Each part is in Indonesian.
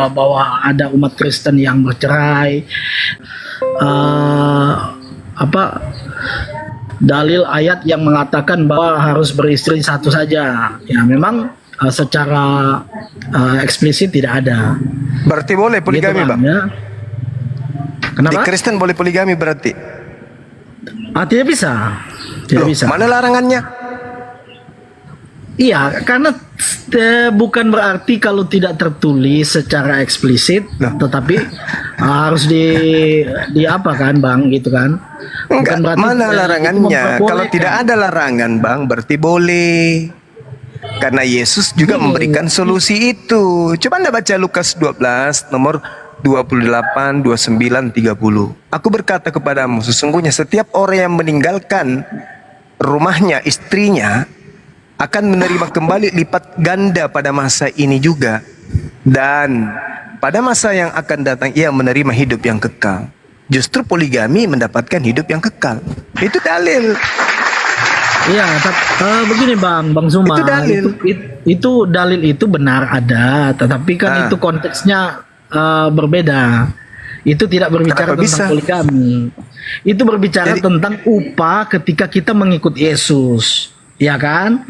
bahwa ada umat Kristen yang bercerai, apa dalil ayat yang mengatakan bahwa harus beristri satu saja. Ya memang secara eksplisit tidak ada. Berarti boleh poligami, Gitu, Bang? ya. Di Kenapa? Kristen boleh poligami berarti? Tidak bisa. Tidak Loh, bisa. mana larangannya? Iya, karena bukan berarti kalau tidak tertulis secara eksplisit, Loh. tetapi harus di apa kan, Bang, gitu kan? Enggak, Bukan berarti, mana itu larangannya? Kalau memperbolehkan. tidak ada larangan, Bang, berarti boleh. Karena Yesus juga memberikan solusi itu. Coba Anda baca Lukas 12 nomor 28, 29, 30. Aku berkata kepadamu, sesungguhnya setiap orang yang meninggalkan rumahnya, istrinya, akan menerima kembali lipat ganda pada masa ini juga. Dan pada masa yang akan datang ia menerima hidup yang kekal. Justru poligami mendapatkan hidup yang kekal. Itu dalil. Iya, begini Bang Suma, Itu dalil. itu dalil itu benar ada, tetapi kan itu konteksnya berbeda. Itu tidak berbicara Kenapa tentang bisa? poligami. Itu berbicara tentang upah ketika kita mengikut Yesus, ya kan?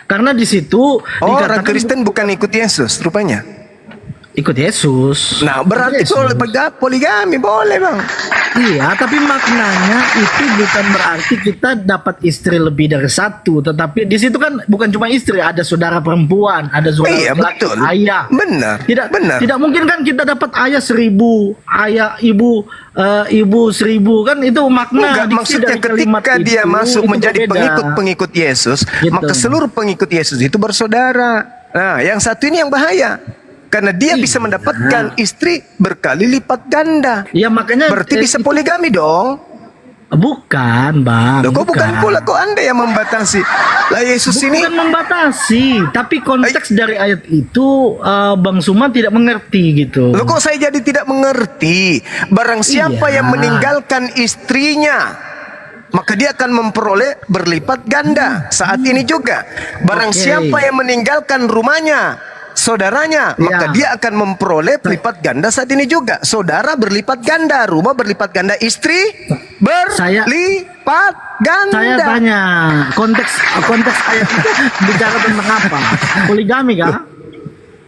Karena di situ Oh, orang dikatakan Kristen bukan ikut Yesus rupanya. ikut Yesus. Nah, berarti Yesus. kalau poligami boleh, Bang. Iya, tapi maknanya itu bukan berarti kita dapat istri lebih dari satu, tetapi di situ kan bukan cuma istri, ada saudara perempuan, ada saudara Iya, laki, betul. ayah. Benar. Benar. Tidak mungkin kan kita dapat ayah 1000, ayah ibu 1000 kan, itu makna Enggak, diksi maksudnya dari kalimat ketika dia itu, masuk itu menjadi berbeda. pengikut Yesus, Gitu. maka seluruh pengikut Yesus itu bersaudara. Nah, yang satu ini yang bahaya. Karena dia bisa mendapatkan istri berkali lipat ganda. Ya makanya Berarti bisa itu- poligami dong. bukan, Bang. Loh, kok bukan pula, kok Anda yang membatasi? Lah Yesus ini Bukan membatasi, tapi konteks dari ayat itu Bang Suma tidak mengerti gitu. Loh, kok saya jadi tidak mengerti? Barang siapa Iya. yang meninggalkan istrinya, maka dia akan memperoleh berlipat ganda. Saat ini juga, barang Oke. siapa yang meninggalkan rumahnya, saudaranya, maka Iya. dia akan memperoleh berlipat ganda saat ini juga. Saudara berlipat ganda, rumah berlipat ganda, istri Saya- berlipat ganda. Saya tanya, konteks ayat itu bicara tentang apa? Poligami kah?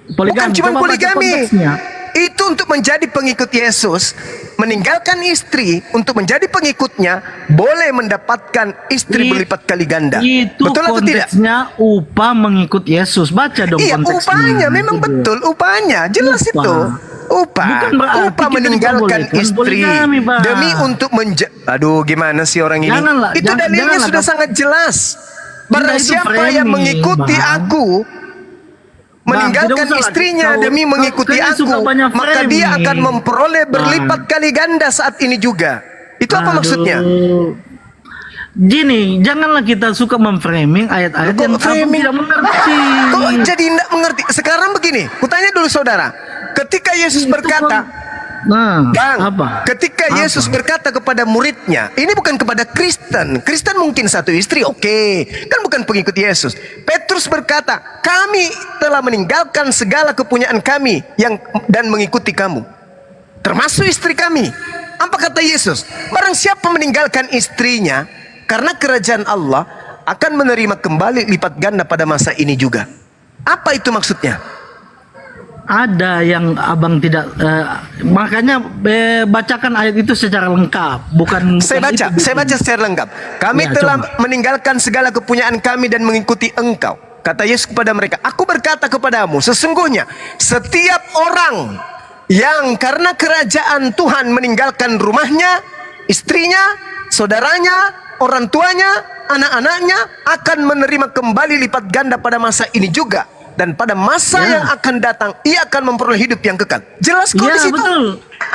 Bukan cuma Coba baca poligami. konteksnya. Itu untuk menjadi pengikut Yesus, meninggalkan istri untuk menjadi pengikutnya, boleh mendapatkan istri berlipat kali ganda. Itu Betul atau tidak? konteksnya upah mengikut Yesus. Baca dong Iya, konteksnya. upahnya memang Gitu. betul, upahnya jelas Upah. itu. Upah, Bukan berarti upah kita meninggalkan diperbolehkan istri poligami, Bang. demi untuk Aduh, gimana sih orang ini? Janganlah, Itu dalilnya janganlah, sudah Bang. sangat jelas. Barang Itu siapa framing, yang mengikuti Bang. aku, meninggalkan tidak usah istrinya kau- demi kau- mengikuti kau ini aku, suka banyak maka dia framing. akan memperoleh berlipat kali ganda saat ini juga. Itu apa Aduh. maksudnya? Gini, janganlah kita suka memframing ayat-ayat Kok yang abang framing? tidak mengerti. Kok jadi tidak mengerti? Sekarang begini, kutanya dulu saudara. Ketika Yesus Itu berkata, Nah, Bang, apa? ketika Apa? Yesus berkata kepada muridnya, ini bukan kepada Kristen. Kristen mungkin satu istri, oke. Kan bukan pengikut Yesus. Petrus berkata, kami telah meninggalkan segala kepunyaan kami dan mengikuti kamu. Termasuk istri kami. Apa kata Yesus? Barang siapa meninggalkan istrinya, karena kerajaan Allah akan menerima kembali lipat ganda pada masa ini juga. Apa itu maksudnya? Ada yang abang tidak, makanya bacakan ayat itu secara lengkap, bukan. Saya baca secara lengkap. Kami Ya, telah coba. meninggalkan segala kepunyaan kami dan mengikuti engkau. Kata Yesus kepada mereka, aku berkata kepadamu, sesungguhnya setiap orang yang karena kerajaan Tuhan meninggalkan rumahnya, istrinya, saudaranya, orang tuanya, anak-anaknya, akan menerima kembali lipat ganda pada masa ini juga. Dan pada masa Ya. yang akan datang, ia akan memperoleh hidup yang kekal. Jelas kok di Ya situ. betul,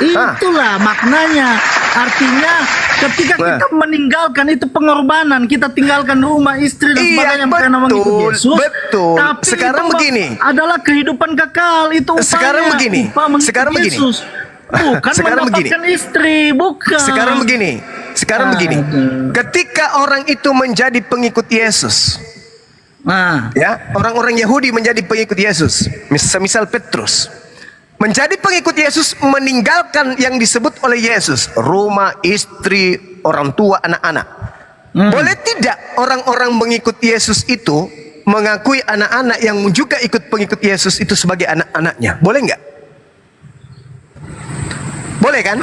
itulah maknanya. Artinya ketika Nah. kita meninggalkan itu pengorbanan, kita tinggalkan rumah, istri dan Iya, sebagainya karena mengikut betul, Yesus. betul. Tapi Sekarang itu begini. adalah kehidupan kekal, itu upahnya. Sekarang begini. Upah mengikut Sekarang begini. Yesus. Bukan Sekarang begini. mendapatkan istri, bukan. Sekarang begini. Aduh. Ketika orang itu menjadi pengikut Yesus, Nah, ya, orang-orang Yahudi menjadi pengikut Yesus, semisal Petrus. Menjadi pengikut Yesus meninggalkan yang disebut oleh Yesus, rumah, istri, orang tua, anak-anak. Boleh tidak orang-orang mengikut Yesus itu mengakui anak-anak yang juga ikut pengikut Yesus itu sebagai anak-anaknya? Boleh nggak? Boleh kan?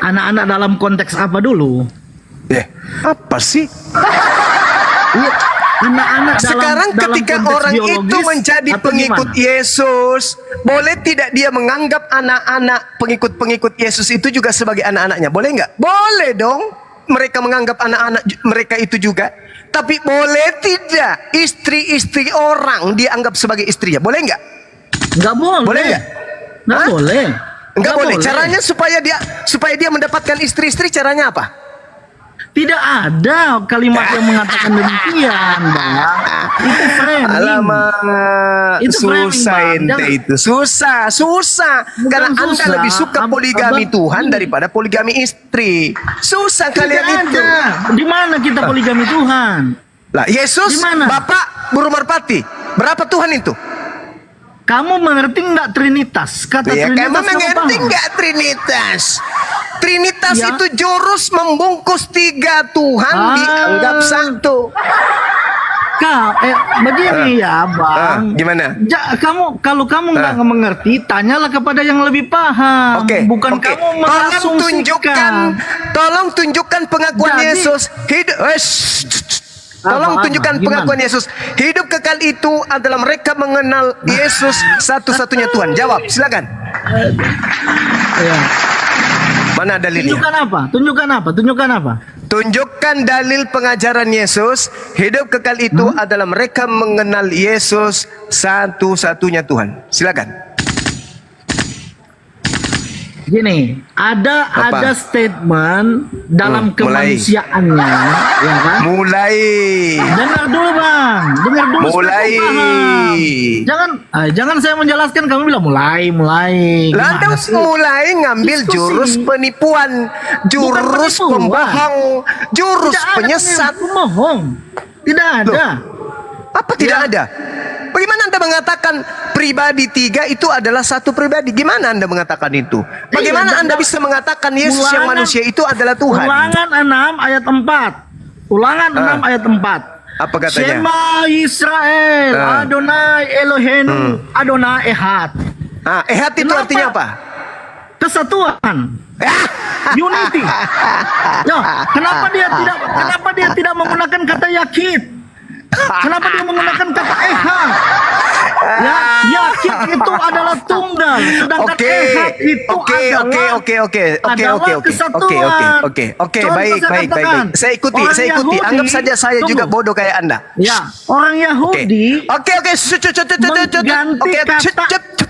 Anak-anak dalam konteks apa dulu? Apa sih? Iya, anak-anak Sekarang dalam ketika konteks orang itu biologis menjadi atau pengikut gimana? Yesus, boleh tidak dia menganggap anak-anak pengikut-pengikut Yesus itu juga sebagai anak-anaknya? Boleh nggak? Boleh dong. Mereka menganggap anak-anak mereka itu juga. Tapi boleh tidak istri-istri orang dianggap sebagai istrinya? Boleh nggak? Nggak boleh. Boleh nggak? Nggak Hah? boleh. Nggak boleh. Caranya supaya dia mendapatkan istri-istri, caranya apa? Tidak ada kalimat yang mengatakan demikian, Bang. Itu framing. Alamak, Itu framing, susah Bang. ente Jangan- itu. Susah. Bukan Karena Anda susah. lebih suka poligami Abang- Tuhan daripada poligami istri. Susah Tidak kalian itu. ada. Di mana kita poligami Tuhan? Lah, Yesus, Di mana? Bapak, Guru Merpati. Berapa Tuhan itu? Kamu mengerti nggak Trinitas? Kata Ya, Trinitas kamu mengerti paham? nggak Trinitas? Trinitas Ya. itu jurus membungkus 3 Tuhan dianggap satu. Begini ya, Bang. Gimana? Kalau kamu nggak mengerti, tanyalah kepada yang lebih paham. Oke, Bukan oke. kamu mengasumsikan. Tolong tunjukkan pengakuan Jadi- Yesus. Tolong Apa, tunjukkan gimana? pengakuan Yesus. Hidup kekal itu adalah mereka mengenal Yesus satu-satunya Tuhan. Jawab, silakan. Ya. Mana dalilnya? Tunjukkan apa? Tunjukkan dalil pengajaran Yesus. Hidup kekal itu adalah mereka mengenal Yesus satu-satunya Tuhan. Silakan. Gini, ada Apa? statement dalam mulai. kemanusiaannya, ya kan? Mulai. Dengar dulu, Bang. Dengar dulu. supaya Mulai. kamu paham. Jangan saya menjelaskan kamu bilang mulai. Lantas Gimana sih? mulai ngambil Diskusi. jurus penipuan, jurus penipuan. pembohong, jurus Tidak ada penyesat. pemohong. Tidak ada. Apa tidak ada? Bagaimana Anda mengatakan pribadi 3 itu adalah satu pribadi? Gimana Anda mengatakan itu? Bagaimana Iya, Anda bisa mengatakan Yesus yang Ulangan- manusia itu adalah Tuhan? Ulangan 6 ayat 4. Ulangan 6 ayat 4. Apa katanya? Shema Israel, Adonai Eloheinu, Adonai Ehad. Ehad itu Kenapa? artinya apa? Kesatuan. Unity. Ya, kenapa dia tidak menggunakan kata yakid? Kenapa dia menggunakan kata ehad? Ya, yakid itu adalah tunggal, sedangkan ehad itu adalah Oke, baik. Saya ikuti. Anggap saja saya juga bodoh kayak Anda. Ya, orang Yahudi Oke. mengganti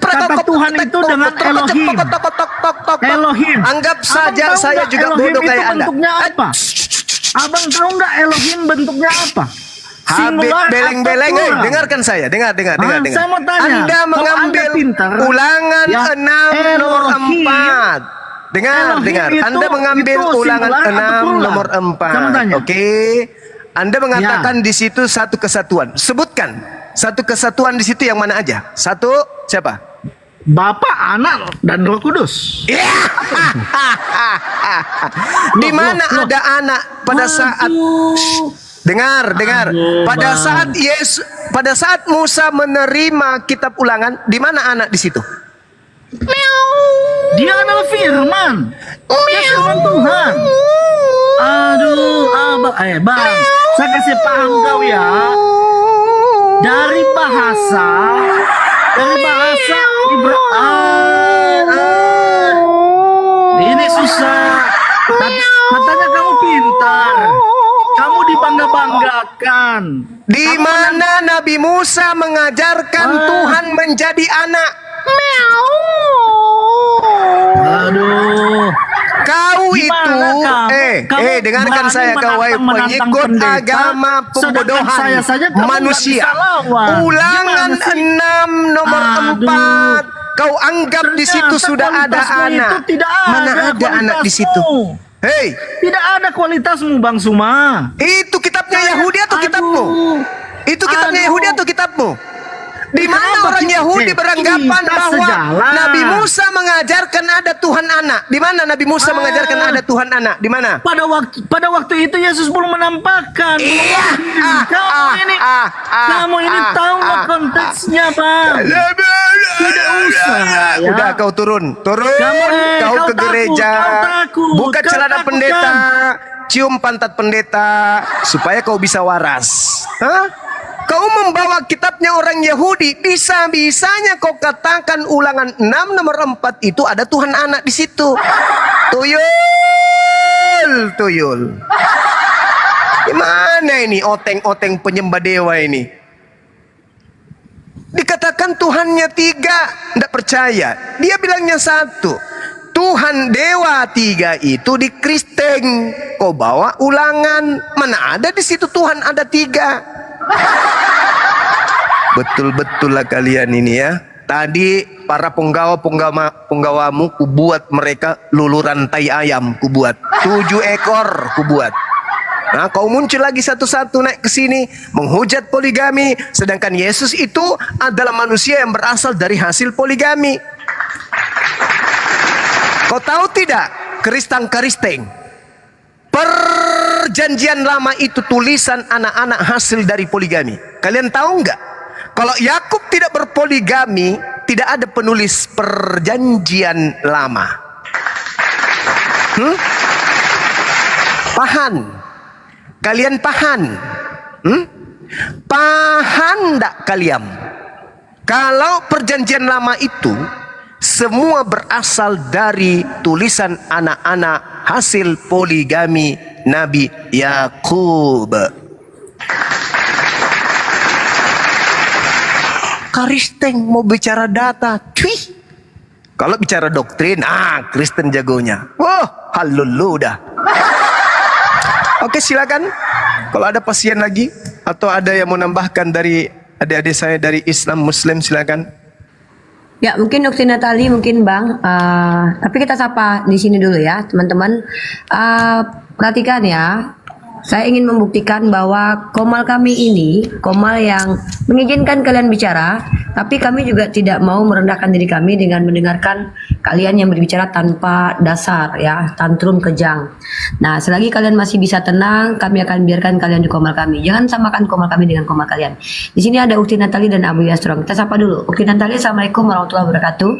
kata Tuhan itu dengan Elohim. Elohim. Anggap Abang saja tahu saya nggak juga Elohim bodoh itu kayak Anda. bentuknya apa? Abang tahu nggak Elohim bentuknya apa? Habib Singular beleng-beleng, atau plural? dengarkan saya, dengar. Saya mau tanya, Anda kalau mengambil Anda pintar, ulangan ya, 6 nomor Elohim. 4. Dengar. Elohim Anda itu- mengambil itu ulangan singular atau 6 plural? nomor Saya mau 4. tanya. Oke. Anda mengatakan di situ satu kesatuan. Sebutkan satu kesatuan di situ yang mana aja? Satu, siapa? Bapa, Anak, dan Roh Kudus. Di mana loh. ada anak pada saat Dengar. Aduh, Pada Bang. pada saat Musa menerima kitab ulangan, di mana anak di situ? Dia adalah firman. Dia firman Tuhan. Aduh, Bang, saya kasih paham kau ya. Dari bahasa ini susah. Katanya kamu pintar. Kamu dibangga-banggakan. Di mana Nabi Musa mengajarkan Tuhan menjadi anak? Aduh. Kau Gimana itu, kamu dengarkan berani saya, kau menantang pengikut pendeta, agama sedangkan pembodohan saya saja kamu nggak manusia. bisa lawan. Ulangan Gimana sih? 6 nomor Aduh. 4. Kau anggap di situ Ternyata sudah ada kualitasmu anak. itu tidak Mana ada ada anak di situ? kualitasmu. Hei, Tidak ada kualitasmu, Bang Suma. itu kitabnya Yahudi atau Aduh. kitabmu? Itu kitabnya Aduh. Yahudi atau kitabmu? Di mana Kenapa orang kita- Yahudi beranggapan kita bahwa sejalan. Nabi Musa mengajarkan ada Tuhan anak? Di mana Nabi Musa mengajarkan ada Tuhan anak? Di mana? Pada waktu itu Yesus belum menampakkan. Iya. Kamu ini tahu nggak konteksnya, Bang? Tidak usah, ya. Udah kau turun. Kau kau ke takut, gereja. kau takut, Buka kau celana takut, pendeta. Cium pantat pendeta supaya kau bisa waras. Hah? Kau membawa kitabnya orang Yahudi, bisa-bisanya kau katakan Ulangan 6 nomor 4 itu ada Tuhan anak di situ. Tuyul. Gimana ini oteng-oteng penyembah dewa ini? Dikatakan Tuhannya 3, tidak percaya. Dia bilangnya 1. Tuhan dewa 3 itu di Kristen. Kau bawa Ulangan, mana ada di situ Tuhan ada 3. Betul-betul lah kalian ini ya. Tadi para penggawamu kubuat mereka luluran tai ayam, kubuat 7 ekor kubuat. Nah, kau muncul lagi satu-satu naik ke sini menghujat poligami, sedangkan Yesus itu adalah manusia yang berasal dari hasil poligami. Kau tahu tidak, Kristeng, Perjanjian Lama itu tulisan anak-anak hasil dari poligami. Kalian tahu nggak? Kalau Yakub tidak berpoligami, tidak ada penulis Perjanjian Lama. Pahan? Kalian pahan? Pahan ndak kalian? Kalau Perjanjian Lama itu semua berasal dari tulisan anak-anak hasil poligami Nabi Yakub. Kristen mau bicara data, cuy. Kalau bicara doktrin, Kristen jagonya. Wah, halulu dah. Oke, silakan. Kalau ada pasien lagi atau ada yang mau nambahkan dari adik-adik saya dari Islam Muslim, silakan. Ya, mungkin Dr. Natali, mungkin Bang. Tapi kita sapa di sini dulu ya, teman-teman. Perhatikan ya. Saya ingin membuktikan bahwa komal kami ini, komal yang mengizinkan kalian bicara, tapi kami juga tidak mau merendahkan diri kami dengan mendengarkan kalian yang berbicara tanpa dasar ya, tantrum kejang. Nah, selagi kalian masih bisa tenang, kami akan biarkan kalian di komal kami. Jangan samakan komal kami dengan komal kalian. Di sini ada Ukti Natali dan Abu Yastrom. Kita sapa dulu. Ukti Natali, Assalamualaikum warahmatullahi wabarakatuh.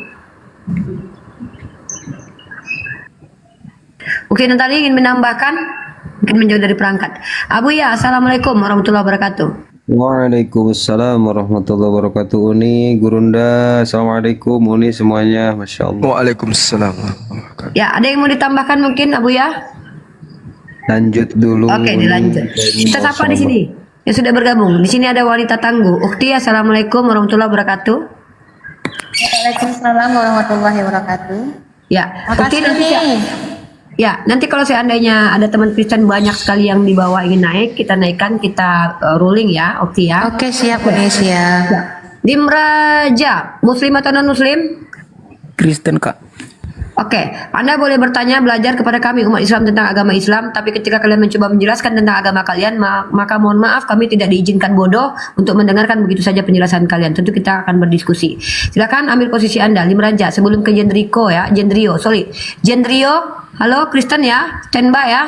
Ukti Natali ingin menambahkan? Mungkin menjauh dari perangkat. Abu ya, Assalamualaikum warahmatullahi wabarakatuh. Waalaikumsalam warahmatullahi wabarakatuh. Uni, Gurunda, Assalamualaikum Uni semuanya, Masya Allah. Waalaikumsalam. Ya, ada yang mau ditambahkan mungkin Abu ya? Lanjut dulu. Oke, Uni. dilanjut. Kita sapa di sini yang sudah bergabung. Di sini ada wanita tangguh. Ukti, Assalamualaikum warahmatullahi wabarakatuh. Waalaikumsalam warahmatullahi wabarakatuh. Ya, Ukti Makasih nanti nih. ya, nanti kalau seandainya ada teman Kristen banyak sekali yang di bawah ingin naik, kita naikkan, kita ruling ya, Ukti ya. Oke, siap Uni, siap. Dimraja, Muslim atau non Muslim? Kristen, Kak. Oke, Anda boleh bertanya, belajar kepada kami umat Islam tentang agama Islam, tapi ketika kalian mencoba menjelaskan tentang agama kalian, maka mohon maaf kami tidak diizinkan bodoh untuk mendengarkan begitu saja penjelasan kalian. Tentu kita akan berdiskusi. Silakan ambil posisi Anda, Limraja, sebelum ke Jendrio. Halo Kristen ya, standby ya.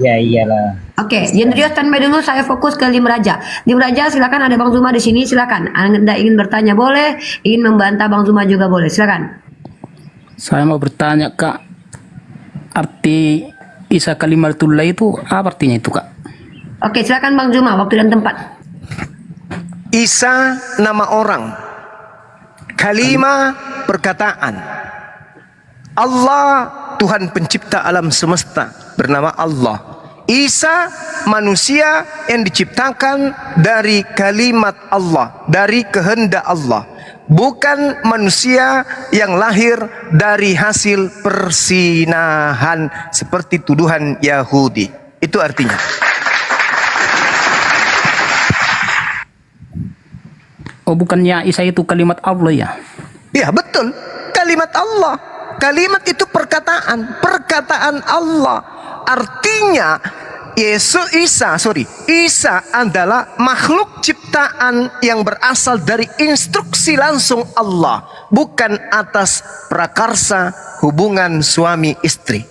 Ya iyalah. Oke, Jendrio standby dulu, saya fokus ke Limraja. Limraja, silakan, ada Bang Zuma di sini, silakan. Anda ingin bertanya boleh, ingin membantah Bang Zuma juga boleh, silakan. Saya mau bertanya, Kak. Arti Isa Kalimatullah itu apa artinya itu, Kak? Oke, silakan Bang Zuma, waktu dan tempat. Isa nama orang, Kalima perkataan. Allah Tuhan pencipta alam semesta bernama Allah. Isa manusia yang diciptakan dari kalimat Allah, dari kehendak Allah. Bukan manusia yang lahir dari hasil persinahan seperti tuduhan Yahudi. Itu artinya. Oh, bukannya Isa itu kalimat Allah ya? Ya betul, kalimat Allah. Kalimat itu perkataan, perkataan Allah. Artinya Isa adalah makhluk ciptaan ciptaan yang berasal dari instruksi langsung Allah, bukan atas prakarsa hubungan suami istri.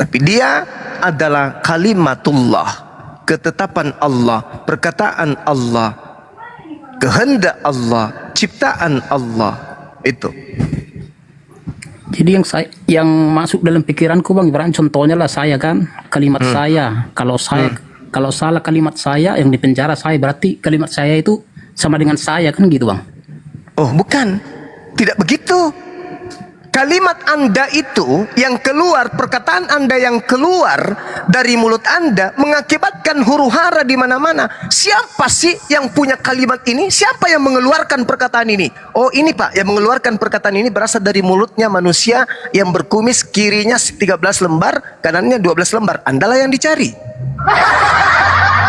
Tapi dia adalah kalimatullah, ketetapan Allah, perkataan Allah, kehendak Allah, ciptaan Allah. Itu. Jadi yang masuk dalam pikiranku bang, ibaratnya contohnya lah saya kan, kalimat saya. Kalau salah kalimat saya yang di penjara saya, berarti kalimat saya itu sama dengan saya kan gitu bang. Oh bukan, tidak begitu. Kalimat Anda itu yang keluar, perkataan Anda yang keluar dari mulut Anda mengakibatkan huru hara di mana-mana. Siapa sih yang punya kalimat ini? Siapa yang mengeluarkan perkataan ini? Oh ini Pak, yang mengeluarkan perkataan ini berasal dari mulutnya manusia yang berkumis, kirinya 13 lembar, kanannya 12 lembar. Andalah yang dicari.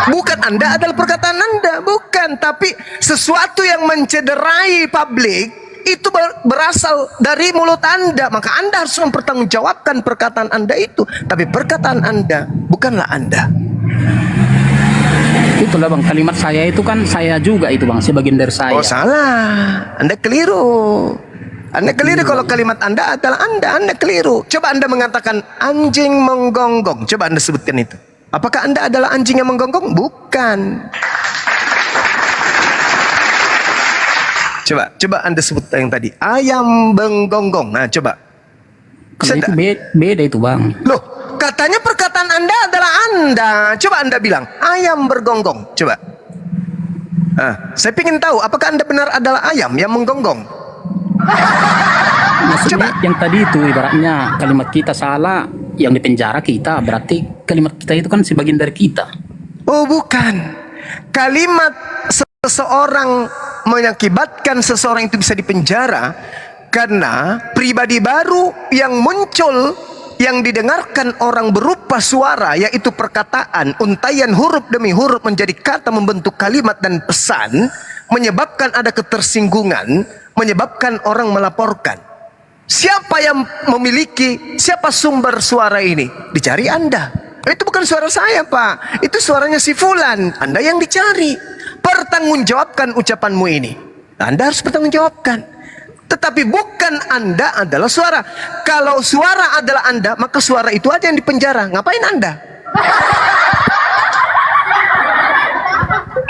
Bukan Anda adalah perkataan Anda, bukan. Tapi sesuatu yang mencederai publik itu berasal dari mulut Anda. Maka Anda harus mempertanggungjawabkan perkataan Anda itu. Tapi perkataan Anda bukanlah Anda. Itulah bang, kalimat saya itu kan saya juga itu bang, sebagian dari saya. Oh salah, Anda keliru. Anda keliru kalau kalimat Anda adalah Anda keliru. Coba Anda mengatakan anjing menggonggong. Coba Anda sebutkan itu. Apakah Anda adalah anjing yang menggonggong? Bukan. Coba Anda sebut yang tadi. Ayam menggonggong. Nah, coba. Kalau itu beda itu bang. Loh, katanya perkataan Anda adalah Anda. Coba Anda bilang, ayam bergonggong. Coba. Saya ingin tahu, apakah Anda benar adalah ayam yang menggonggong? Maksudnya yang tadi itu ibaratnya kalimat kita salah, yang di penjara kita, berarti kalimat kita itu kan sebagian dari kita. Oh bukan. Kalimat seseorang mengakibatkan seseorang itu bisa dipenjara karena pribadi baru yang muncul, yang didengarkan orang berupa suara, yaitu perkataan, untaian huruf demi huruf menjadi kata membentuk kalimat dan pesan, menyebabkan ada ketersinggungan, menyebabkan orang melaporkan. Siapa yang memiliki, siapa sumber suara ini? Dicari Anda. Itu bukan suara saya Pak, itu suaranya si Fulan. Anda yang dicari. Pertanggungjawabkan ucapanmu ini. Anda harus bertanggungjawabkan. Tetapi bukan Anda adalah suara. Kalau suara adalah Anda, maka suara itu aja yang dipenjara. Ngapain Anda?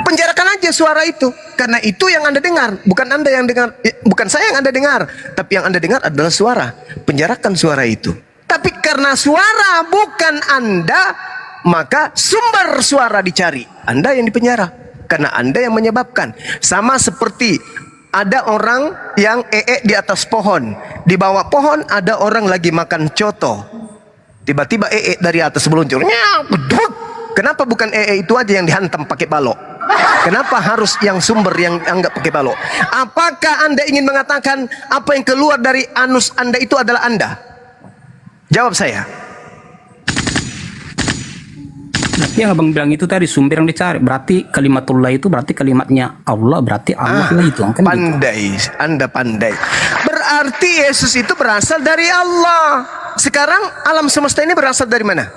Penjarakan aja suara itu. Karena itu yang Anda dengar. Bukan Anda yang dengar. Bukan saya yang Anda dengar. Tapi yang Anda dengar adalah suara. Penjarakan suara itu. Tapi karena suara bukan Anda, maka sumber suara dicari. Anda yang dipenjara. Karena Anda yang menyebabkan. Sama seperti ada orang yang di atas pohon. Di bawah pohon ada orang lagi makan coto. Tiba-tiba dari atas meluncur. Kenapa bukan itu aja yang dihantam pakai balok? Kenapa harus yang sumber yang anggap pakai balok? Apakah Anda ingin mengatakan apa yang keluar dari anus Anda itu adalah Anda? Jawab saya. Berarti yang abang bilang itu tadi sumber yang dicari. Berarti kalimatullah itu berarti kalimatnya Allah. Berarti Allah lah itu. Kan pandai, gitu. Anda pandai. Berarti Yesus itu berasal dari Allah. Sekarang alam semesta ini berasal dari mana?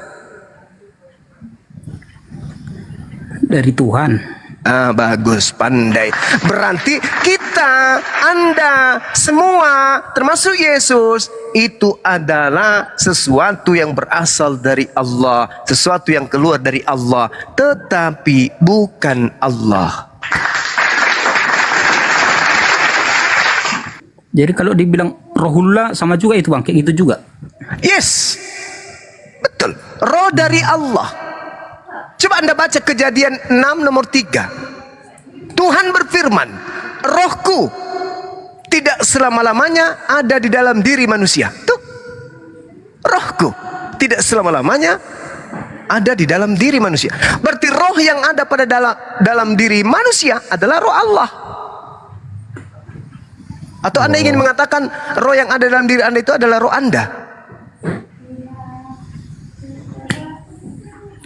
Dari Tuhan. Bagus, pandai. Berarti kita, Anda, semua, termasuk Yesus, itu adalah sesuatu yang berasal dari Allah, sesuatu yang keluar dari Allah, tetapi bukan Allah. Jadi kalau dibilang rohullah sama juga itu bang, kayak gitu juga. Yes, betul. Roh dari Allah. Coba Anda baca Kejadian 6 nomor 3. Tuhan berfirman, rohku tidak selama-lamanya ada di dalam diri manusia. Tuh, rohku tidak selama-lamanya ada di dalam diri manusia. Berarti roh yang ada pada dalam diri manusia adalah roh Allah. Atau Anda ingin mengatakan roh yang ada dalam diri Anda itu adalah roh Anda?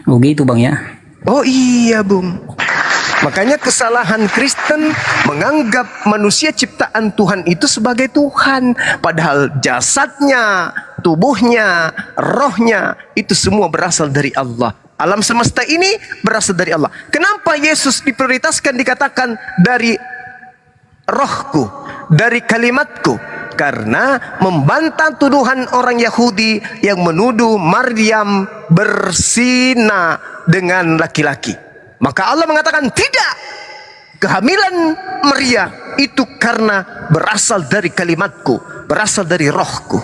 Oh gitu bang ya. Oh iya Bung. Makanya kesalahan Kristen menganggap manusia ciptaan Tuhan itu sebagai Tuhan. Padahal jasadnya, tubuhnya, rohnya itu semua berasal dari Allah. Alam semesta ini berasal dari Allah. Kenapa Yesus diprioritaskan dikatakan dari rohku, dari kalimatku? Karena membantah tuduhan orang Yahudi yang menuduh Maryam berzina dengan laki-laki. Maka Allah mengatakan tidak, kehamilan Maria itu karena berasal dari kalimatku, berasal dari rohku.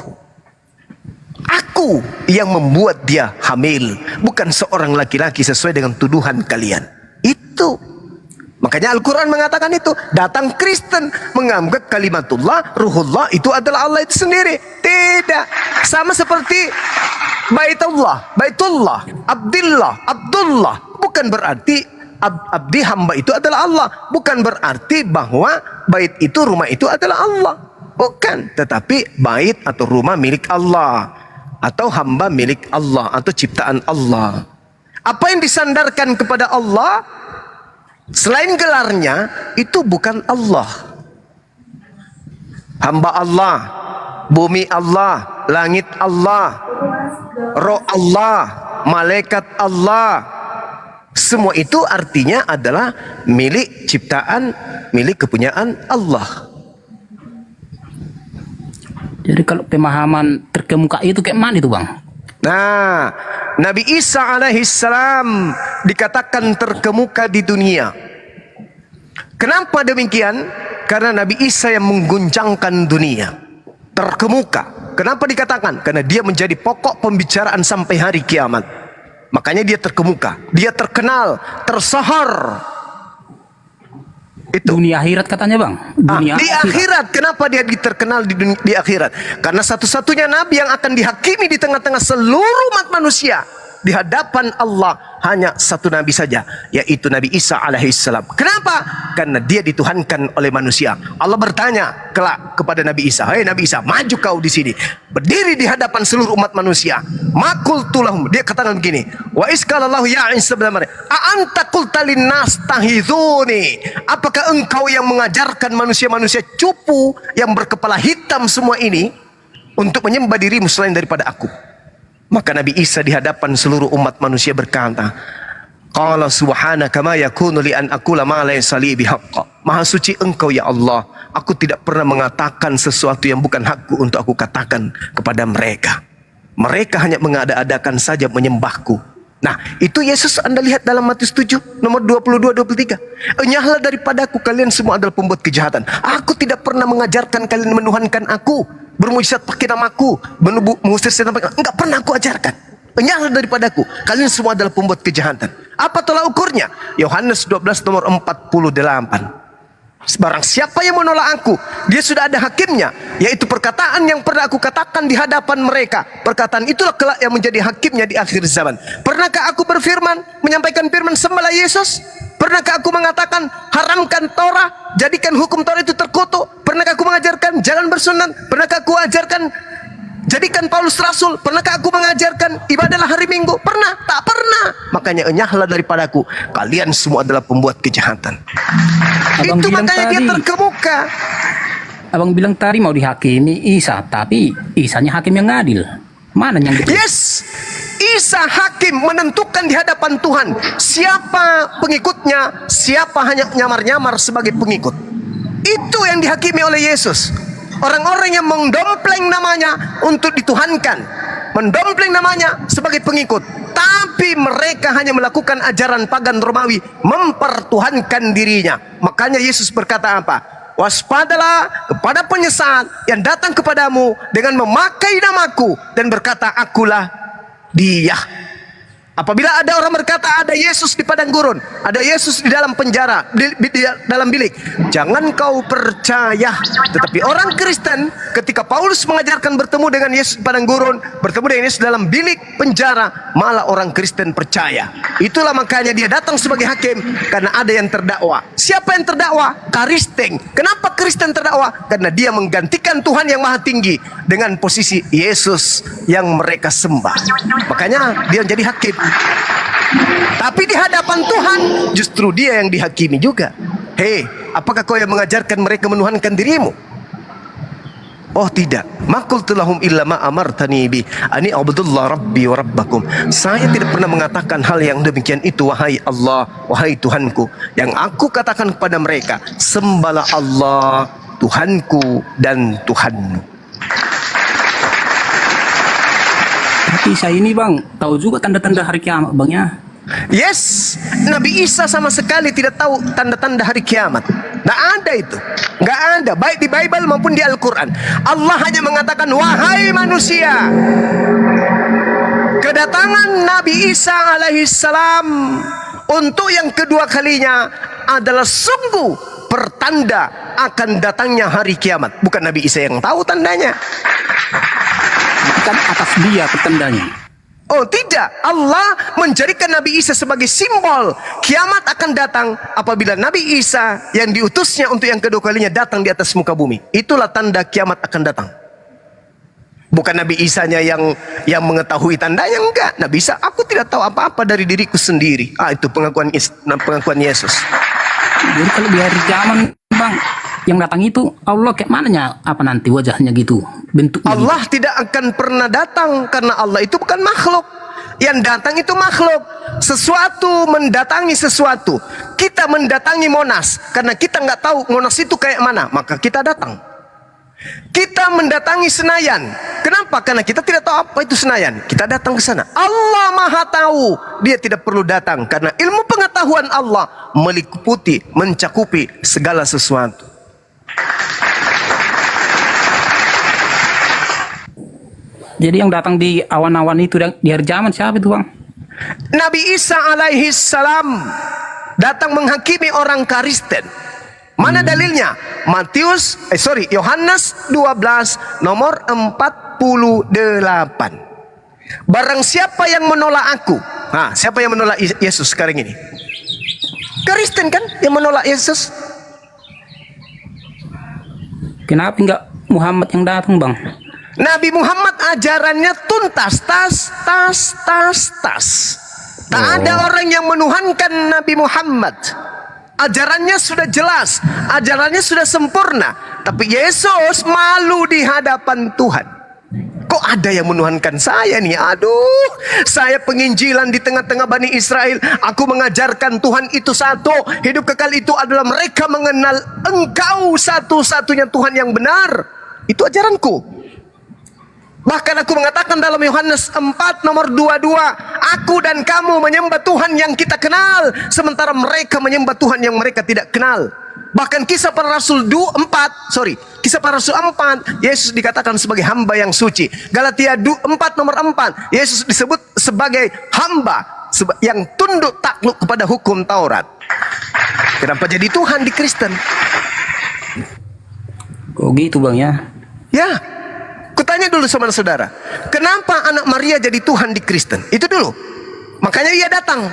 Aku yang membuat dia hamil, bukan seorang laki-laki sesuai dengan tuduhan kalian. Itu makanya Al-Quran mengatakan itu. Datang Kristen menganggap kalimatullah, ruhullah itu adalah Allah itu sendiri. Tidak. Sama seperti Baitullah, Abdullah. Bukan berarti abdi hamba itu adalah Allah. Bukan berarti bahwa bait itu, rumah itu adalah Allah. Bukan. Tetapi bait atau rumah milik Allah, atau hamba milik Allah, atau ciptaan Allah. Apa yang disandarkan kepada Allah selain gelarnya itu bukan Allah. Hamba Allah, bumi Allah, langit Allah, roh Allah, malaikat Allah. Semua itu artinya adalah milik ciptaan, milik kepunyaan Allah. Jadi kalau pemahaman terkemuka itu kayak mana itu, Bang? Nah, Nabi Isa alaihissalam dikatakan terkemuka di dunia. Kenapa demikian? Karena Nabi Isa yang mengguncangkan dunia. Terkemuka. Kenapa dikatakan? Karena dia menjadi pokok pembicaraan sampai hari kiamat. Makanya dia terkemuka. Dia terkenal, tersohor. Itu. Dunia akhirat katanya, Bang. Dunia Di akhirat. Kenapa dia terkenal di akhirat? Karena satu-satunya nabi yang akan dihakimi di tengah-tengah seluruh umat manusia. Di hadapan Allah hanya satu nabi saja, yaitu Nabi Isa alaihissalam. Kenapa? Karena dia dituhankan oleh manusia. Allah bertanya kelak kepada Nabi Isa, "Hei Nabi Isa, maju kau di sini, berdiri di hadapan seluruh umat manusia. Makultulahum." Dia katakan begini, "Wa iskalallahu ya Isa bin Maryam, a anta qulta linnas tahizuni?" Apakah engkau yang mengajarkan manusia-manusia cupu yang berkepala hitam semua ini untuk menyembah dirimu selain daripada aku? Maka Nabi Isa di hadapan seluruh umat manusia berkata, "Qala subhanaka ma yakunu li an aqula ma laysa li bihaqq." Maha suci engkau ya Allah, aku tidak pernah mengatakan sesuatu yang bukan hakku untuk aku katakan kepada mereka. Mereka hanya mengada-adakan saja menyembahku. Nah, itu Yesus Anda lihat dalam Matius 7 nomor 22-23. "Enyahlah daripadaku kalian semua adalah pembuat kejahatan. Aku tidak pernah mengajarkan kalian menuhankan aku, bermujizat pakai namaku, mengusir setan pakai. Enggak pernah aku ajarkan. Enyahlah daripadaku, kalian semua adalah pembuat kejahatan." Apa tolak ukurnya? Yohanes 12 nomor 48. Barang siapa yang menolak aku, dia sudah ada hakimnya, yaitu perkataan yang pernah aku katakan di hadapan mereka. Perkataan itulah kelak yang menjadi hakimnya di akhir zaman. Pernahkah aku berfirman, menyampaikan firman sembahlah Yesus? Pernahkah aku mengatakan haramkan Torah, jadikan hukum Torah itu terkutuk? Pernahkah aku mengajarkan jangan bersunat? Pernahkah aku ajarkan jadikan Paulus Rasul? Pernahkah aku mengajarkan ibadahlah hari Minggu? Pernah? Tak pernah. Makanya enyahlah daripadaku, kalian semua adalah pembuat kejahatan. Abang Itu bilang makanya dia tadi. terkemuka. Abang bilang tadi mau dihakimi Isa, tapi Isanya hakim yang adil. Mana yang gitu? Yes, Isa hakim menentukan di hadapan Tuhan siapa pengikutnya, siapa hanya nyamar-nyamar sebagai pengikut. Itu yang dihakimi oleh Yesus. Orang-orang yang mendompleng namanya untuk dituhankan, mendompleng namanya sebagai pengikut, tapi mereka hanya melakukan ajaran pagan Romawi, mempertuhankan dirinya. Makanya Yesus berkata apa? "Waspadalah kepada penyesat yang datang kepadamu dengan memakai namaku dan berkata, akulah dia." Apabila ada orang berkata ada Yesus di padang gurun, ada Yesus di dalam penjara, di dalam bilik, jangan kau percaya. Tetapi orang Kristen ketika Paulus mengajarkan bertemu dengan Yesus di padang gurun, bertemu dengan Yesus dalam bilik penjara, malah orang Kristen percaya. Itulah makanya dia datang sebagai hakim, karena ada yang terdakwa. Siapa yang terdakwa? Kristen. Kenapa Kristen terdakwa? Karena dia menggantikan Tuhan yang maha tinggi dengan posisi Yesus yang mereka sembah. Makanya dia jadi hakim. Tapi di hadapan Tuhan justru dia yang dihakimi juga. Hei, apakah kau yang mengajarkan mereka menuhankan dirimu? Oh tidak, maqultu lahum illa ma amartani bi ani abdullah rabbi wa rabbakum. Saya tidak pernah mengatakan hal yang demikian itu, wahai Allah, wahai Tuhanku. Yang aku katakan kepada mereka, sembahlah Allah, Tuhanku dan Tuhanmu. Tapi saya ini bang, tahu juga tanda-tanda hari kiamat bang ya. Yes, Nabi Isa sama sekali tidak tahu tanda-tanda hari kiamat. Nggak ada itu, nggak ada, baik di Bible maupun di Al-Quran. Allah hanya mengatakan, wahai manusia, kedatangan Nabi Isa alaihissalam untuk yang kedua kalinya adalah sungguh pertanda akan datangnya hari kiamat. Bukan Nabi Isa yang tahu tandanya. Kan atas dia pertandanya. Oh tidak, Allah menjadikan Nabi Isa sebagai simbol kiamat akan datang apabila Nabi Isa yang diutusnya untuk yang kedua kalinya datang di atas muka bumi. Itulah tanda kiamat akan datang. Bukan Nabi Isanya yang mengetahui tandanya, enggak. Nabi Isa, aku tidak tahu apa-apa dari diriku sendiri. Itu pengakuan Yesus. Jadi kalau di hari zaman bang, yang datang itu Allah kayak mananya, apa nanti wajahnya gitu, bentuknya Allah gitu. tidak akan pernah datang karena Allah itu bukan makhluk. Yang datang itu makhluk. Sesuatu mendatangi sesuatu. Kita mendatangi Monas karena kita nggak tahu Monas itu kayak mana, maka kita datang. Kita mendatangi Senayan. Kenapa? Karena kita tidak tahu apa itu Senayan. Kita datang ke sana. Allah Maha tahu. Dia tidak perlu datang karena ilmu pengetahuan Allah meliputi, mencakupi segala sesuatu. Jadi yang datang di awan-awan itu di hari zaman siapa itu bang? Nabi Isa alaihi salam datang menghakimi orang Kristen. Mana dalilnya? Yohanes 12 nomor 48. Barang siapa yang menolak aku. Siapa yang menolak Yesus sekarang ini? Kristen kan yang menolak Yesus. Kenapa enggak Muhammad yang datang bang? Nabi Muhammad ajarannya tuntas, tas. Tak ada orang yang menuhankan Nabi Muhammad. Ajarannya sudah jelas, ajarannya sudah sempurna. Tapi Yesus malu di hadapan Tuhan. Kok ada yang menuhankan saya nih? Aduh, saya penginjilan di tengah-tengah Bani Israel. Aku mengajarkan Tuhan itu satu. Hidup kekal itu adalah mereka mengenal Engkau satu-satunya Tuhan yang benar. Itu ajaranku. Bahkan aku mengatakan dalam Yohanes 4 nomor 22, aku dan kamu menyembah Tuhan yang kita kenal, sementara mereka menyembah Tuhan yang mereka tidak kenal. Bahkan kisah para Rasul 4, Yesus dikatakan sebagai hamba yang suci. Galatia 4 nomor 4, Yesus disebut sebagai hamba yang tunduk takluk kepada hukum Taurat. Kenapa jadi Tuhan di Kristen? Kok gitu bang ya? Ya, kutanya dulu sama saudara, kenapa anak Maria jadi Tuhan di Kristen? Itu dulu. Makanya ia datang.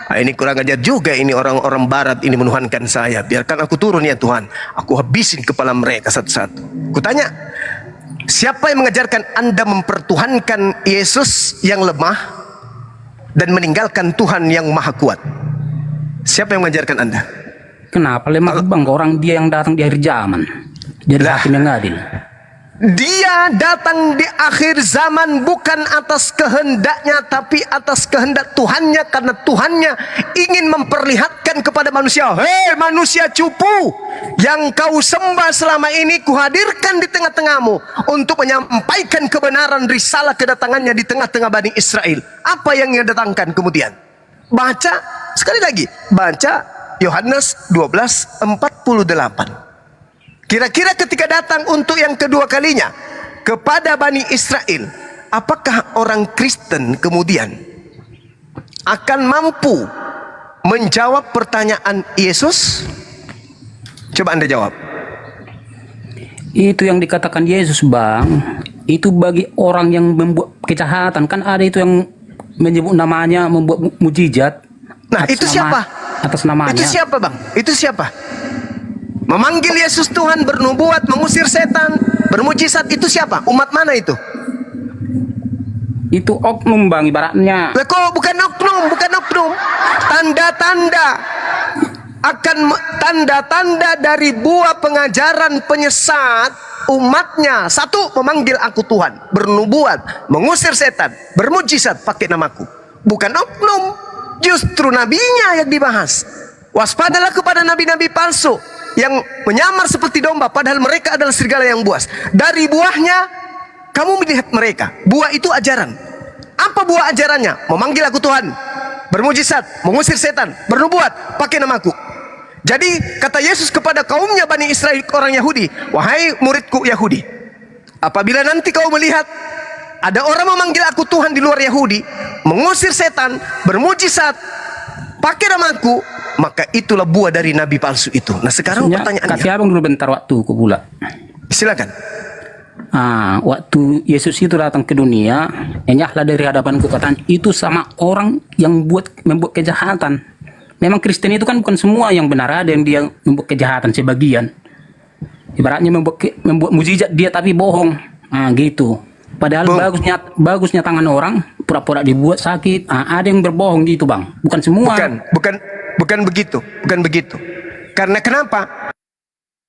Ini kurang ajar juga ini orang-orang barat ini menuhankan saya. Biarkan aku turun ya Tuhan. Aku habisin kepala mereka satu-satu. Kutanya, siapa yang mengajarkan Anda mempertuhankan Yesus yang lemah dan meninggalkan Tuhan yang maha kuat? Siapa yang mengajarkan Anda? Kenapa lemah bang? Orang dia yang datang di akhir zaman. Jadi hakim yang adil. Dia datang di akhir zaman bukan atas kehendaknya, tapi atas kehendak Tuhannya, karena Tuhannya ingin memperlihatkan kepada manusia, hei manusia cupu yang kau sembah selama ini, kuhadirkan di tengah-tengahmu untuk menyampaikan kebenaran risalah kedatangannya di tengah-tengah Bani Israel. Apa yang ia datangkan kemudian? Baca sekali lagi, baca Yohanes 12:48. Kira-kira ketika datang untuk yang kedua kalinya kepada Bani Israel, apakah orang Kristen kemudian akan mampu menjawab pertanyaan Yesus? Coba Anda jawab. Itu yang dikatakan Yesus bang, itu bagi orang yang membuat kejahatan. Kan ada itu yang menyebut namanya, membuat mujizat. Nah itu siapa? Atas namanya. Itu siapa bang? Itu siapa? Memanggil Yesus Tuhan, bernubuat, mengusir setan, bermujizat, itu siapa? Umat mana itu? Itu oknum bang ibaratnya. Kok bukan oknum, bukan oknum. Tanda-tanda dari buah pengajaran penyesat umatnya. Satu, memanggil aku Tuhan, bernubuat, mengusir setan, bermujizat pakai namaku. Bukan oknum, justru nabinya yang dibahas. Waspadalah kepada nabi-nabi palsu yang menyamar seperti domba, padahal mereka adalah serigala yang buas. Dari buahnya kamu melihat mereka. Buah itu ajaran. Apa buah ajarannya? Memanggil aku Tuhan, bermujizat, mengusir setan, bernubuat pakai namaku. Jadi kata Yesus kepada kaumnya Bani Israel, orang Yahudi, wahai muridku Yahudi, apabila nanti kau melihat ada orang memanggil aku Tuhan di luar Yahudi, mengusir setan, bermujizat pakai namaku, maka itulah buah dari nabi palsu itu. Nah sekarang pertanyaannya, kasih abang dulu bentar waktu ku pula. silakan. Waktu Yesus itu datang ke dunia, enyahlah dari hadapanku katanya, itu sama orang yang membuat kejahatan. Memang Kristen itu kan bukan semua yang benar, ada yang dia membuat kejahatan sebagian. Ibaratnya membuat mukjizat dia tapi bohong. Gitu. Padahal bagusnya tangan orang pura-pura dibuat sakit. Ada yang berbohong gitu, Bang. Bukan semua. Bukan begitu. Karena kenapa?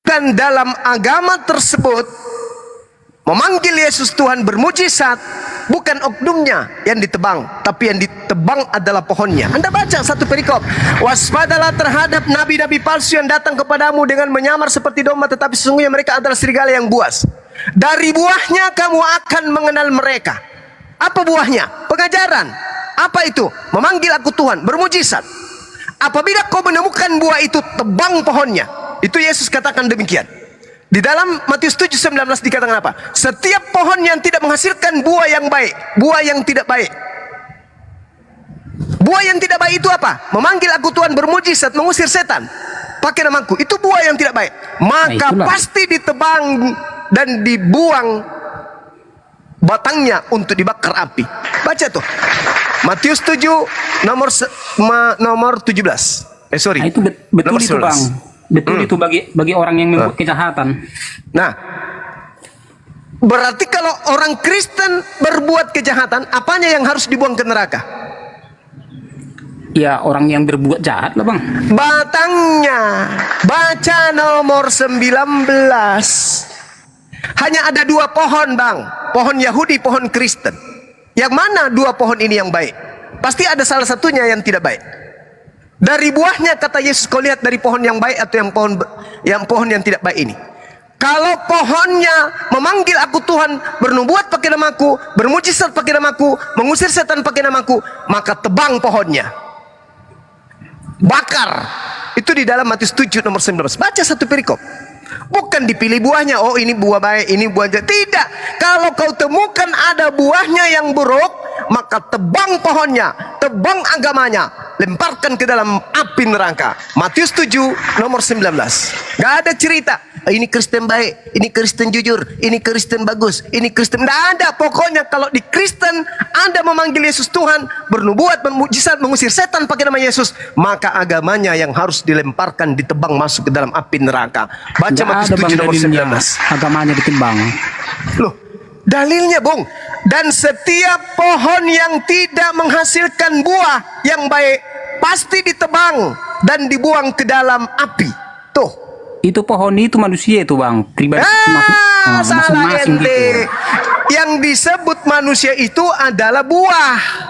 Dan dalam agama tersebut memanggil Yesus Tuhan bermujizat, bukan oknumnya yang ditebang, tapi yang ditebang adalah pohonnya. Anda baca satu perikop, waspadalah terhadap nabi-nabi palsu yang datang kepadamu dengan menyamar seperti domba, tetapi sesungguhnya mereka adalah serigala yang buas. Dari buahnya kamu akan mengenal mereka. Apa buahnya? Pengajaran. Apa itu? Memanggil aku Tuhan, bermujizat. Apabila kau menemukan buah itu, tebang pohonnya. Itu Yesus katakan demikian. Di dalam Matius 7:19 dikatakan apa? Setiap pohon yang tidak menghasilkan buah yang baik, buah yang tidak baik. Buah yang tidak baik itu apa? Memanggil aku Tuhan, bermujizat, mengusir setan pakai namaku. Itu buah yang tidak baik. Maka pasti ditebang dan dibuang batangnya untuk dibakar api. Baca tuh. Matius 7 nomor 17. Sorry. Itu betul itu, Bang. Betul itu bagi orang yang membuat kejahatan. Nah, berarti kalau orang Kristen berbuat kejahatan, apanya yang harus dibuang ke neraka? Ya, orang yang berbuat jahat lah, Bang. Batangnya. Baca nomor 19. Hanya ada dua pohon, Bang. Pohon Yahudi, pohon Kristen. Yang mana dua pohon ini yang baik? Pasti ada salah satunya yang tidak baik. Dari buahnya kata Yesus, kau lihat dari pohon yang baik atau yang pohon yang tidak baik ini. Kalau pohonnya memanggil aku Tuhan, bernubuat pakai namaku, bermujizat pakai namaku, mengusir setan pakai namaku, maka tebang pohonnya, bakar. Itu di dalam Matius 7 nomor 19. Baca satu perikop. Bukan dipilih buahnya, oh ini buah baik, ini buah jahat. Tidak. Kalau kau temukan ada buahnya yang buruk, maka tebang pohonnya, tebang agamanya, lemparkan ke dalam api neraka. Matius 7 nomor 19. Gak ada cerita ini Kristen baik, ini Kristen jujur, ini Kristen bagus, ini Kristen. Tidak ada. Pokoknya kalau di Kristen Anda memanggil Yesus Tuhan, bernubuat, bermujizat, mengusir setan pakai nama Yesus, maka agamanya yang harus dilemparkan, ditebang, masuk ke dalam api neraka. Baca Matius 7 nomor 19. Agamanya ditebang. Loh, dalilnya, Bung. Dan setiap pohon yang tidak menghasilkan buah yang baik pasti ditebang dan dibuang ke dalam api. Tuh. Itu pohon itu manusia itu, Bang. Pribadi Salah masing-masing ente. gitu. Yang disebut manusia itu adalah buah.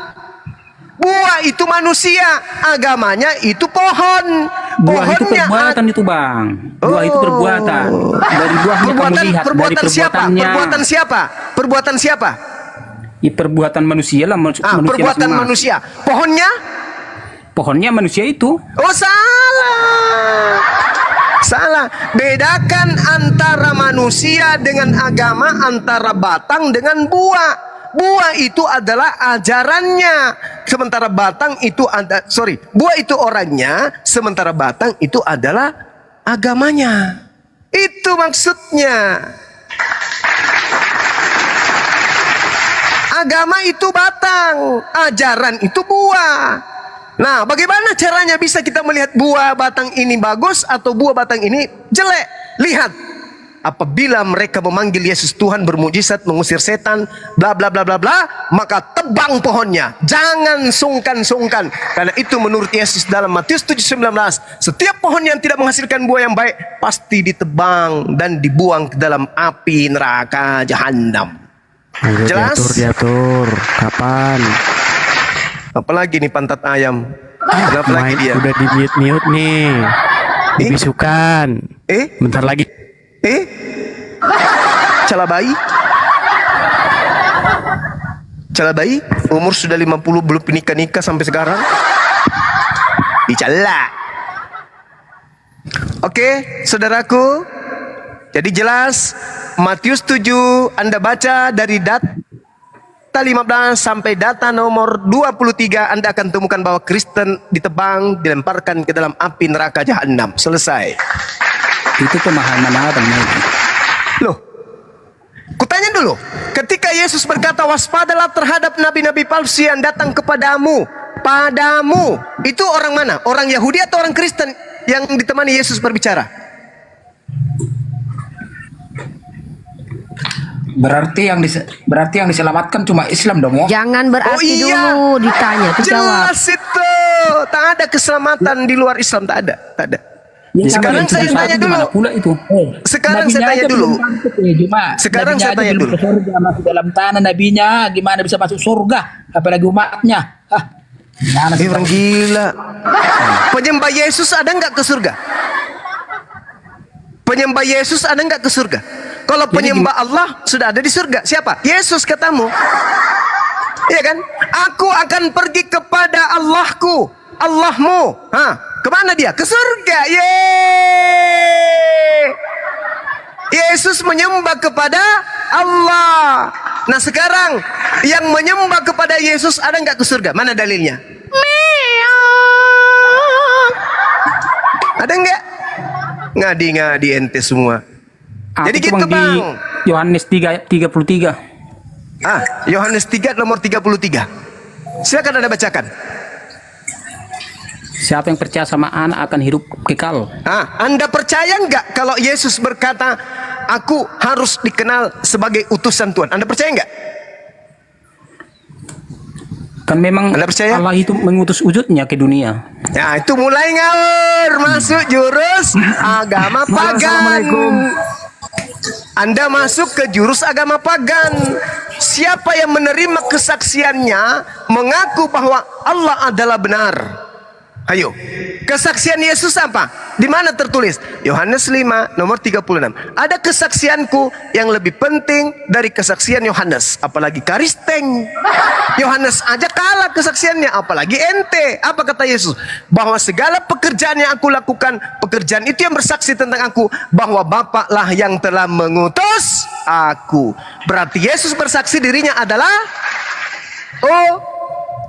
Buah itu manusia, agamanya itu pohon. Buah itu perbuatan itu, Bang. Buah itu perbuatan. Dari buahnya kamu lihat, dari perbuatannya. Perbuatan siapa? Perbuatan siapa? Ya, perbuatan manusia lah. Perbuatan manusia. Pohonnya manusia itu. Oh, salah. Bedakan antara manusia dengan agama, antara batang dengan buah. Buah itu adalah ajarannya, sementara batang itu buah itu orangnya, sementara batang itu adalah agamanya. Itu maksudnya. Agama itu batang, ajaran itu buah. Nah, bagaimana caranya bisa kita melihat buah batang ini bagus atau buah batang ini jelek? Lihat, apabila mereka memanggil Yesus Tuhan, bermujizat, mengusir setan, bla bla bla bla bla, maka tebang pohonnya. Jangan sungkan-sungkan. Karena itu menurut Yesus dalam Matius 7:19, setiap pohon yang tidak menghasilkan buah yang baik pasti ditebang dan dibuang ke dalam api neraka jahanam. Ayo Jelas? diatur. Kapan? Apalagi nih pantat ayam? Kenapa lagi Main dia? udah di mute nih. Dibisukan. Bentar lagi. Cala bayi? Cala bayi? Umur sudah 50 belum nikah sampai sekarang? Dicala. Oke, saudaraku. Jadi jelas Matius 7 Anda baca dari data 15 sampai data nomor 23, Anda akan temukan bahwa Kristen ditebang, dilemparkan ke dalam api neraka jahanam. Selesai. Itu pemahaman abang itu. Loh, kutanya dulu, ketika Yesus berkata waspadalah terhadap nabi-nabi palsu yang datang kepadamu, itu orang mana? Orang Yahudi atau orang Kristen yang ditemani Yesus berbicara? Berarti yang diselamatkan cuma Islam dong, ya? Jangan berarti dulu ditanya, dijawab. Jelas itu. Tak ada keselamatan di luar Islam, tak ada. Sekarang Yang saya 71 tanya dulu. gimana pula itu? Sekarang Nabinya saya tanya aja dulu. belum masuk, ya, Juma. Sekarang Nabinya saya aja tanya belum dulu. ke surga, masuk dalam tanah nabinya, gimana bisa masuk surga? Apalagi umatnya. Gimana sih? Orang gila. Penyembah Yesus ada nggak ke surga? Penyembah Yesus ada nggak ke surga? Kalau penyembah Allah sudah ada di surga. Siapa? Yesus katamu. Iya kan? Aku akan pergi kepada Allahku, Allahmu. Kemana dia? Ke surga. Yeay. Yesus menyembah kepada Allah. Nah sekarang yang menyembah kepada Yesus ada nggak ke surga? Mana dalilnya? Ada nggak? Ngadi-ngadi ente semua. Jadi Itu gitu Bang, di bang. Yohanes 3:33. Yohanes 3 nomor 33. Silakan Anda bacakan. Siapa yang percaya sama anak akan hidup kekal. Anda percaya nggak kalau Yesus berkata, aku harus dikenal sebagai utusan Tuhan? Anda percaya nggak? Kan memang Anda percaya? Allah itu mengutus wujudnya ke dunia. Ya itu mulai ngawur, masuk jurus agama pagan. Anda masuk ke jurus agama pagan. Siapa yang menerima kesaksiannya mengaku bahwa Allah adalah benar. Ayo, kesaksian Yesus apa? Di mana tertulis? Yohanes 5 nomor 36. Ada kesaksianku yang lebih penting dari kesaksian Yohanes, apalagi Karisteng. Yohanes aja kalah kesaksiannya, apalagi ente. Apa kata Yesus? Bahwa segala pekerjaan yang aku lakukan, pekerjaan itu yang bersaksi tentang aku, bahwa Bapaklah yang telah mengutus aku. Berarti Yesus bersaksi dirinya adalah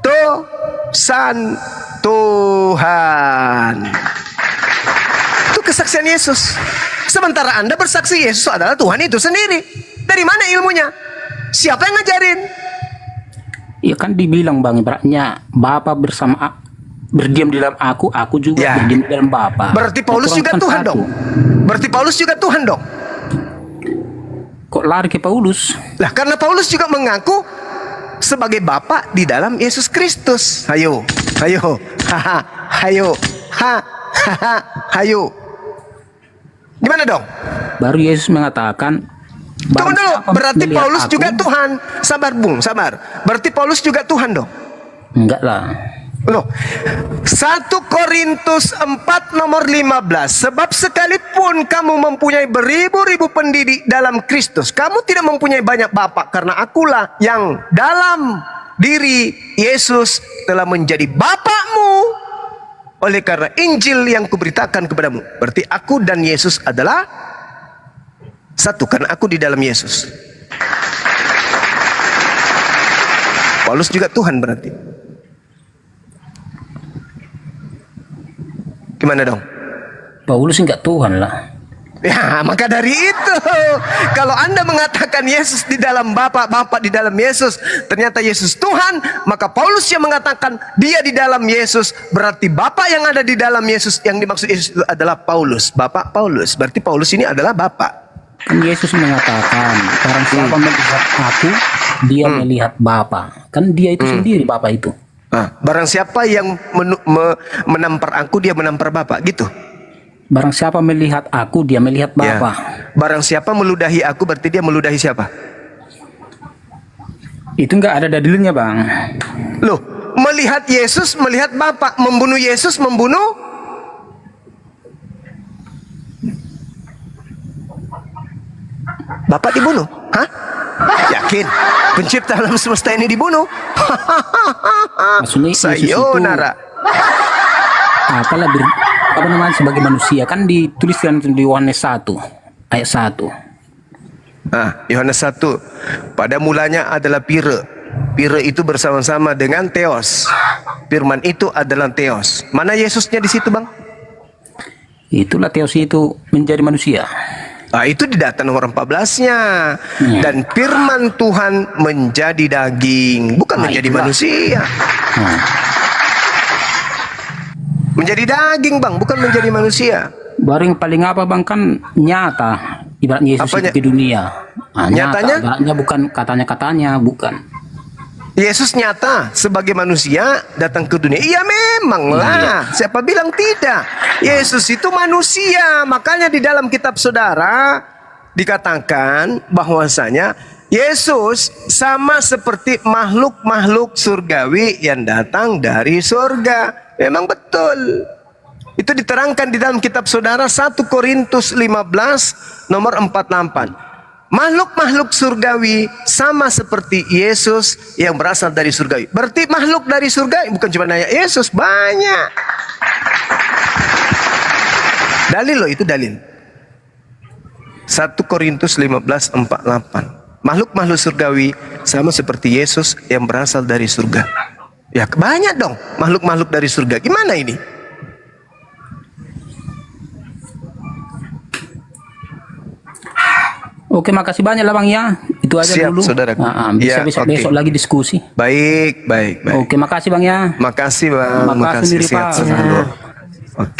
utusan Tuhan. Itu kesaksian Yesus. Sementara Anda bersaksi Yesus adalah Tuhan itu sendiri. Dari mana ilmunya? Siapa yang ngajarin? Ya kan dibilang Bang, ibaratnya Bapa berdiam di dalam aku juga Ya. berdiam di dalam Bapa. Berarti Paulus juga Orang Tuhan satu. dong. Berarti Paulus juga Tuhan dong. Kok lari ke Paulus? Lah karena Paulus juga mengaku sebagai Bapa di dalam Yesus Kristus. Hayo. Gimana dong? Baru Yesus mengatakan, Tunggu barang dulu, siapa berarti melihat Paulus aku- juga Tuhan. Sabar Bung, sabar. Berarti Paulus juga Tuhan dong. Enggak lah. Loh, 1 Korintus 4 nomor 15. Sebab sekalipun kamu mempunyai beribu-ribu pendidik dalam Kristus, kamu tidak mempunyai banyak bapak, karena akulah yang dalam diri Yesus telah menjadi bapakmu. Oleh karena Injil yang kuberitakan kepadamu. Berarti aku dan Yesus adalah satu, karena aku di dalam Yesus. Paulus juga Tuhan berarti. Gimana dong? Paulus enggak Tuhan lah. Ya, maka dari itu, kalau Anda mengatakan Yesus di dalam Bapa, Bapa di dalam Yesus, ternyata Yesus Tuhan, maka Paulus yang mengatakan dia di dalam Yesus, berarti Bapa yang ada di dalam Yesus, yang dimaksud Yesus itu adalah Paulus, Bapak Paulus. Berarti Paulus ini adalah Bapak. Kan Yesus mengatakan, barang siapa melihat aku, dia melihat Bapa. Kan dia itu sendiri Bapa itu. Barang siapa yang menampar aku, dia menampar Bapa, gitu. Barang siapa melihat aku, dia melihat Ya. Bapa. Barang siapa meludahi aku, berarti dia meludahi siapa? Itu enggak ada dalilnya, Bang. Loh, melihat Yesus, melihat Bapa, membunuh Yesus, membunuh Bapak dibunuh? Hah? Yakin? Pencipta alam semesta ini dibunuh? Maksudnya Yesus itu Sayonara. apalah apa namanya sebagai manusia kan dituliskan di Yohanes 1 ayat 1. Yohanes 1. Pada mulanya adalah Pire. Pire itu bersama-sama dengan Theos. Firman itu adalah Theos. Mana Yesusnya di situ, Bang? Itulah Theos itu menjadi manusia. Itu di data nomor 14-nya. Dan firman Tuhan menjadi daging, bukan menjadi itulah. manusia. Menjadi daging, Bang, bukan menjadi manusia. Baru yang paling apa, Bang, kan nyata ibarat Yesus Apanya? itu di dunia. Nyatanya? Nyata, ibaratnya bukan katanya bukan. Yesus nyata sebagai manusia datang ke dunia. Iya memang lah. Siapa bilang tidak? Yesus itu manusia. Makanya di dalam kitab saudara dikatakan bahwasanya Yesus sama seperti makhluk-makhluk surgawi yang datang dari surga. Memang betul. Itu diterangkan di dalam kitab saudara 1 Korintus 15 nomor 48. Makhluk-makhluk surgawi sama seperti Yesus yang berasal dari surgawi. Berarti makhluk dari surga bukan cuma hanya Yesus, banyak. Dalil loh, itu dalil. 1 Korintus 15:48. Makhluk-makhluk surgawi sama seperti Yesus yang berasal dari surga. Ya banyak dong makhluk-makhluk dari surga. Gimana ini? Oke, makasih banyak lah, Bang, ya. Itu aja Siap, dulu. saudaraku. Bisa Ya, besok oke. lagi diskusi. Baik. Oke, makasih, Bang, ya. Makasih, Bang. Makasih, Makasih, sendiri, sehat Pak. selalu. Oke.